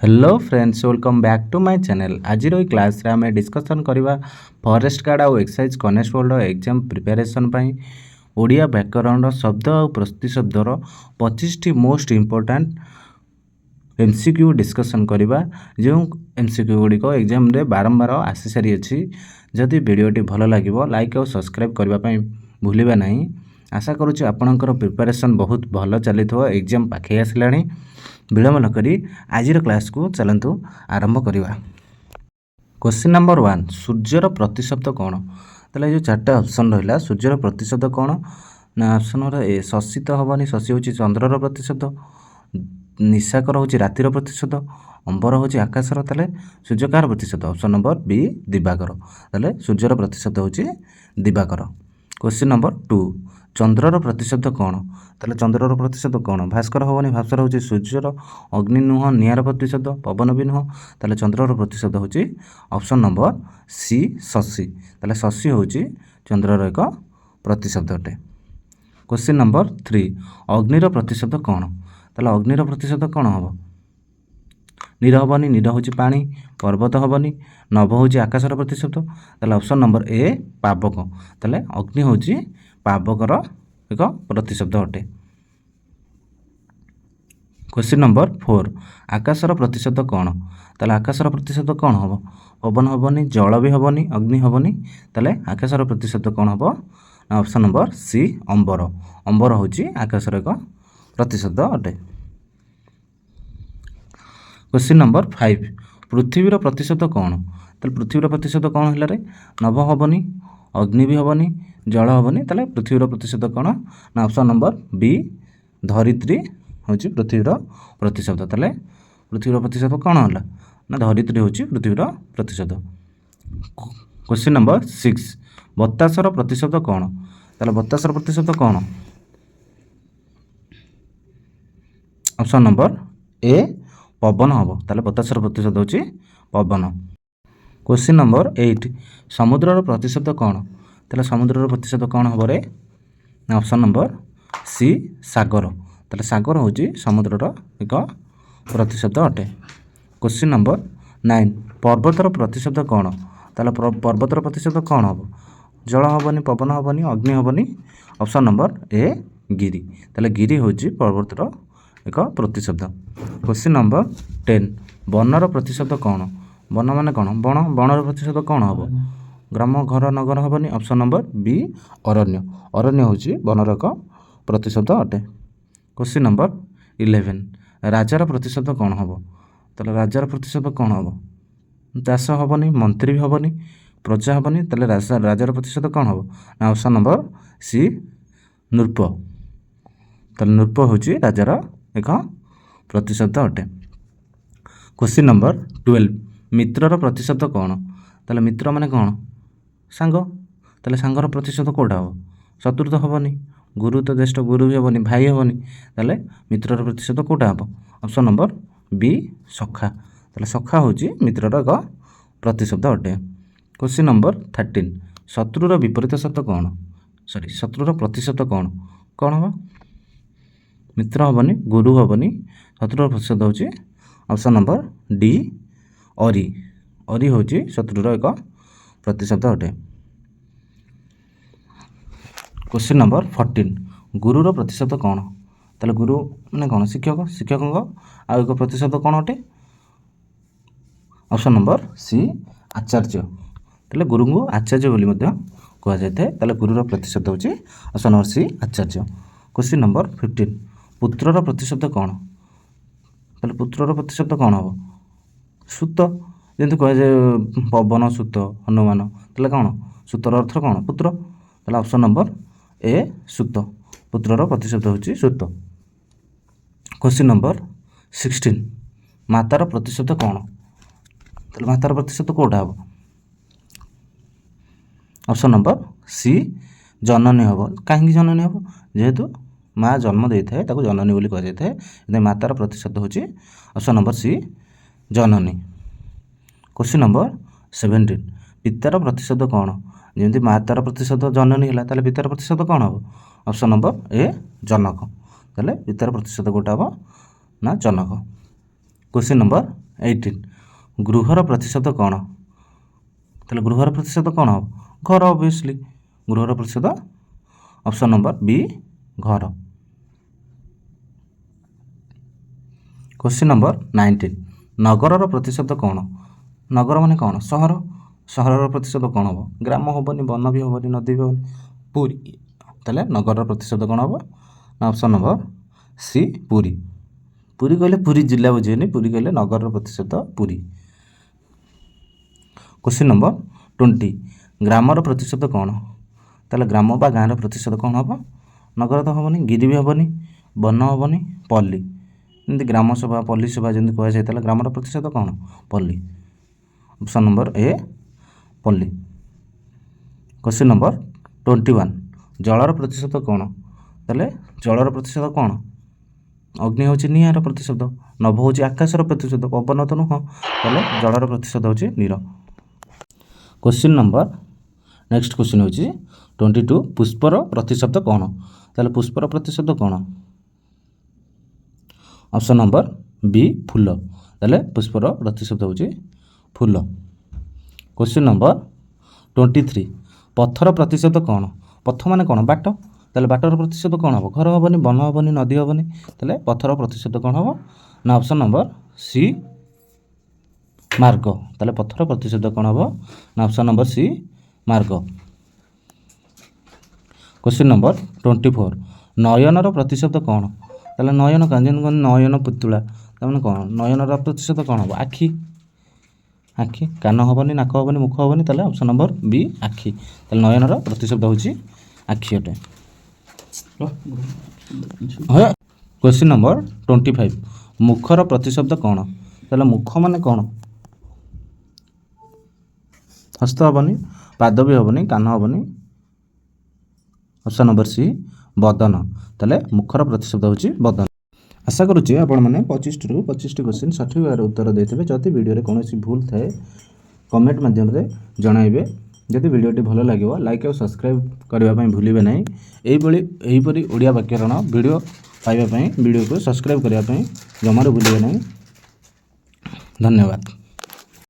Hello friends, welcome back to my channel. आज class रे आम डिस्कसन करवा फॉरेस्ट गार्ड आउ एक्साइज कनेस्टेबल एग्जाम प्रिपरेशन पाई ओडिया व्याकरण शब्द और प्रतिशब्दर 25 मोस्ट इम्पोर्टाट एमसीक्यू डिस्कसन करवा। जो एमसीक्यू गुड़िक एग्जाम रे बारंबार आसी सारी अच्छी। जदि वीडियोटी भल लगे लाइक और सब्सक्राइब करने भूलिबा नहीं। आशा करुच्ची आपणकर प्रिपरेशन बहुत भल चली एग्जाम पाखे आसला। विलम्ब नक आज क्लास को चलतु आरंभ करवा। क्वेश्चन नंबर 1, सूर्यर प्रतिशब्द कौन? तो ये चार्टा ऑप्शन रहा। सूर्यर प्रतिशब्द कौन ना ऑप्शन ए शशि तो हेनी, शशि हूँ चंद्रर प्रतिशब्द, निशाकर हूँ रातिर प्रतिशब्द, अंबर हूँ आकाशर। ताले सूर्य कार प्रतिशब्द? ऑप्शन नंबर बी दिवाकर। ताले सूर्यर प्रतिशब्द हूँ दिवाकर। क्वेश्चन नंबर 2, चंद्रर प्रतिशब्द कौन? ताले चंद्रर प्रतिशब्द कौन? भास्कर हेनी, भास्कर हूँ सूर्यर, अग्नि नुह निआर प्रतिशब्द, पवन भी नुह। ताले चंद्रर प्रतिशब्द हूँ ऑप्शन नंबर सी शशि। ताले शशि हूँ चंद्रर एक प्रतिशब्द अटे। क्वेश्चन नंबर 3, अग्निर प्रतिशब्द कौन? ताले अग्निर प्रतिशब्द कौन हम? नीर हेनी, नीर हूँ पानी, पर्वत हेनी, नभ हूँ आकाशर प्रतिशब्द। ताले ऑप्शन नंबर ए पावक। ताले अग्नि हूँ पावकर एक प्रतिशब्द अटे। क्वेश्चन नंबर 4, आकाशर प्रतिशब्द कौन? ताले आकाशर प्रतिशब्द कौन हम? पवन हेनी, जल भी हेनी, अग्नि हेनी। ताले आकाशर प्रतिशब्द कौन हम? ऑप्शन नंबर सी अंबर। अंबर हूँ आकाशर एक प्रतिशब्द अटे। क्वेश्चन नंबर 5, पृथ्वीर प्रतिशब्द कौन? ताले पृथ्वीर प्रतिशब्द कौन है? नभ हेनी, अग्नि भी हेनी, जल हेनी। ताले पृथ्वीर प्रतिशब्द कौन ना ऑप्शन नंबर बी धरित्री हूँ पृथ्वीर प्रतिशब्द। ताले पृथ्वीर प्रतिशब्द कौन है ना धरित्री हूँ पृथ्वीर प्रतिशब्द। क्वेश्चन नंबर 6, बतासर प्रतिशब्द कौन? ताले बतासर प्रतिशब्द कौन? ऑप्शन नंबर ए पवन हम। ताले बतासर प्रतिशब्द हूँ पवन। क्वेश्चन नंबर 8, समुद्रर प्रतिशब्द कौन? ताले समुद्रर प्रतिशब्द कौन हम रे? ऑप्शन नंबर सी सागर। ताले सागर हूँ समुद्रर एक प्रतिशब्द अटे। क्वेश्चन नंबर 9, पर्वतर प्रतिशब्द कौन? ताले पर्वतर प्रतिशब्द कौन हम? जल हेनी, पवन हेनी, अग्नि हेनी। ऑप्शन नंबर ए गिरी। ताले गिरी हूँ पर्वतर एक प्रतिशब्द। क्वेश्चन नंबर 10, बनर प्रतिशब्द कौन? वन माने कौन? बण। बणर प्रतिशब्द कौन हम? ग्राम, घर, नगर हेनी। ऑप्शन नंबर बी अरण्य। अरण्य हूँ बनर एक प्रतिशब्द अटे। क्वेश्चन नंबर 11, राजार प्रतिशब्द कौन हम? ताले राजार प्रतिशब्द कौन हम? दास हेनी, मंत्री भी हेनी, प्रजा हेनी। ताले राजार प्रतिशब्द कौन हम ना ऑप्शन नंबर सी नृप। ताले नृप हूँ राजार एक प्रतिशब्द अटे। क्वेश्चन नंबर 12, मित्रर प्रतिशब्द कौन? ताले मित्र माने कौन? सांग। ताले सांगर प्रतिशब्द कौटा हम? शत्रु तो हेनी, गुरु तो ज्येष्ठ गुरु भी हेनी, भाई हेनी। ताले मित्रर प्रतिशब्द कौटा हम? ऑप्शन नंबर बी सखा। ताले सखा हूँ मित्रर एक प्रतिशब्द अटे। क्वेश्चन नंबर 13, शत्रुर विपरीत शब्द कौन? शत्रुर प्रतिशब्द कौन? कौन हम? मित्र हेनी, गुरु हेनी। शत्रुर प्रतिशब्द हूँ ऑप्शन नंबर डी अरी। अरी हूँ शत्रुर एक प्रतिशब्द अटे। क्वेश्चन नंबर 14, गुरुर प्रतिशब्द कौन? ताले गुरु माने कौन? शिक्षक। शिक्षक आ एक प्रतिशब्द कौन अटे? ऑप्शन नंबर सी आचार्य। ताले गुरु को आचार्य बोली कह जाए। ताले गुरुर प्रतिशब्द हूँ ऑप्शन नंबर सी आचार्य। क्वेश्चन नंबर 15, पुत्रर प्रतिशब्द कौन? ताले पुत्रर प्रतिशब्द कौन हम? सूत। जमी कह जाए पवन, सूत, हनुमान। ताले कौन? सूतर अर्थ कौन? पुत्र। ताले ऑप्शन नंबर ए सूत। पुत्रर प्रतिशब्द हूँ सूत। क्वेश्चन नंबर 16, मातार प्रतिशब्द कौन? ताले मातार प्रतिशब्द कौटा हम? ऑप्शन नंबर सी जननी हम। कहीं जननी हम? जेहेतु माँ जन्म दे था जननी बोली कह जाए। मातार प्रतिशब्द हूँ ऑप्शन नंबर सी जननी। क्वेश्चन नंबर 17, पितार प्रतिशब्द कौन? जमी मातार प्रतिशब्द जननी है ताले पितार प्रतिशब्द कौन हम? ऑप्शन नंबर ए जनक। ताले पितार प्रतिशब्द कौटा हम ना जनक। क्वेश्चन नंबर 18 ଗୃହର ପ୍ରତିଶତ କ'ଣ? ତାହେଲେ ଗୃହର ପ୍ରତିଶତ କ'ଣ ହେବ? ଘର ଅବଭିୟସଲି। ଗୃହର ପ୍ରତିଶତ ଅପସନ୍ ନମ୍ବର ବି ଘର। କ୍ୱେଶ୍ଚିନ୍ ନମ୍ବର 19 ନଗରର ପ୍ରତିଶତ କ'ଣ? ନଗର ମାନେ କ'ଣ? ସହର। ସହରର ପ୍ରତିଶତ କ'ଣ ହେବ? ଗ୍ରାମ ହେବନି, ବନ ବି ହେବନି, ନଦୀ ବି ହେବନି, ପୁରୀ। ତାହେଲେ ନଗରର ପ୍ରତିଶତ କ'ଣ ହେବ? ନା option number C Puri. Puri କହିଲେ ପୁରୀ ଜିଲ୍ଲା ବୁଝିବେନି, ପୁରୀ କହିଲେ ନଗରର ପ୍ରତିଶତ ପୁରୀ। କ୍ୱେଶ୍ଚିନ୍ ନମ୍ବର 20 ଗ୍ରାମର ପ୍ରତିଶତ କ'ଣ? ତାହେଲେ ଗ୍ରାମ ବା ଗାଁର ପ୍ରତିଶତ କ'ଣ ହେବ? ନଗର ତ ହେବନି, ଗିରି ବି ହେବନି, ବନ ହେବନି, ପଲ୍ଲୀ। ଯେମିତି ଗ୍ରାମ ସଭା, ପଲ୍ଲୀ ସଭା ଯେମିତି କୁହାଯାଏ, ତାହେଲେ ଗ୍ରାମର ପ୍ରତିଶତ କ'ଣ? ପଲ୍ଲୀ। ଅପସନ୍ ନମ୍ବର ଏ ପଲ୍ଲୀ। କ୍ୱେଶ୍ଚିନ୍ ନମ୍ବର 21 ଜଳର ପ୍ରତିଶତ କ'ଣ? ତାହେଲେ ଜଳର ପ୍ରତିଶତ କ'ଣ? ଅଗ୍ନି ହେଉଛି ନିଆଁର ପ୍ରତିଶତ, ନଭ ହେଉଛି ଆକାଶର ପ୍ରତିଶତ, ପବନ ତ ନୁହଁ। ତାହେଲେ ଜଳର ପ୍ରତିଶତ ହେଉଛି ନୀର। କ୍ୱେଶ୍ଚିନ୍ ନମ୍ବର ନେକ୍ସଟ କ୍ୱେଶ୍ଚିନ୍ ହେଉଛି 22 ପୁଷ୍ପର ପ୍ରତିଶତ କ'ଣ? ତାହେଲେ ପୁଷ୍ପର ପ୍ରତିଶତ କ'ଣ? ଅପସନ୍ ନମ୍ବର ବି ଫୁଲ। ତାହେଲେ ପୁଷ୍ପର ପ୍ରତିଶତ ହେଉଛି ଫୁଲ। କ୍ୱେଶ୍ଚିନ୍ ନମ୍ବର 23 ପଥର ପ୍ରତିଶତ କ'ଣ? ପଥ ମାନେ କ'ଣ? ବାଟ। ତାହେଲେ ବାଟର ପ୍ରତିଶତ କ'ଣ ହେବ? ଘର ହେବନି, ବନ ହେବନି, ନଦୀ ହେବନି। ତାହେଲେ ପଥର ପ୍ରତିଶତ କ'ଣ ହେବ? ନା ଅପସନ୍ ନମ୍ବର ସି ମାର୍ଗ। ତାହେଲେ ପଥର ପ୍ରତିଶତ କ'ଣ ହେବ? ନା ଅପସନ୍ ନମ୍ବର ସି ମାର୍ଗ। କ୍ୱେଶ୍ଚିନ୍ ନମ୍ବର 24 ନୟନର ପ୍ରତିଶତ କ'ଣ? ତାହେଲେ ନୟନ କାହିଁ ଯେମିତି ନୟନ ପୁତୁଳା, ତାମାନେ କ'ଣ? ନୟନର ପ୍ରତିଶତ କ'ଣ ହେବ? ଆଖି। ଆଖି, କାନ ହେବନି, ନାକ ହେବନି, ମୁଖ ହେବନି। ତାହେଲେ ଅପସନ୍ ନମ୍ବର ବି ଆଖି। ତାହେଲେ ନୟନର ପ୍ରତିଶତ ହେଉଛି ଆଖି ଅଟେ। କ୍ୱେଶ୍ଚିନ୍ ନମ୍ବର 25 ମୁଖର ପ୍ରତିଶତ କ'ଣ? ତାହେଲେ ମୁଖ ମାନେ କ'ଣ? ହସ୍ତ ହେବନି, ପାଦ ବି ହେବନି, କାନ ହେବନି। ଅପସନ୍ ନମ୍ବର ସି ବଦନ। ତାହେଲେ ମୁଖର ପ୍ରତିଶତ ହେଉଛି ବଦନ। ଆଶା କରୁଛି ଆପଣମାନେ 25ରୁ 25ଟି କ୍ୱେଶ୍ଚିନ୍ ସଠିକ୍ ଭାବରେ ଉତ୍ତର ଦେଇଥିବେ। ଯଦି ଭିଡ଼ିଓରେ କୌଣସି ଭୁଲ ଥାଏ କମେଣ୍ଟ ମାଧ୍ୟମରେ ଜଣାଇବେ। ଯଦି ଭିଡ଼ିଓଟି ଭଲ ଲାଗିବ ଲାଇକ୍ ଆଉ ସବସ୍କ୍ରାଇବ୍ କରିବା ପାଇଁ ଭୁଲିବେ ନାହିଁ। ଏହିପରି ଓଡ଼ିଆ ବ୍ୟାକରଣ ଭିଡ଼ିଓ ପାଇବା ପାଇଁ ଭିଡ଼ିଓକୁ ସବସ୍କ୍ରାଇବ୍ କରିବା ପାଇଁ ଜମାରୁ ଭୁଲିବେ ନାହିଁ। ଧନ୍ୟବାଦ।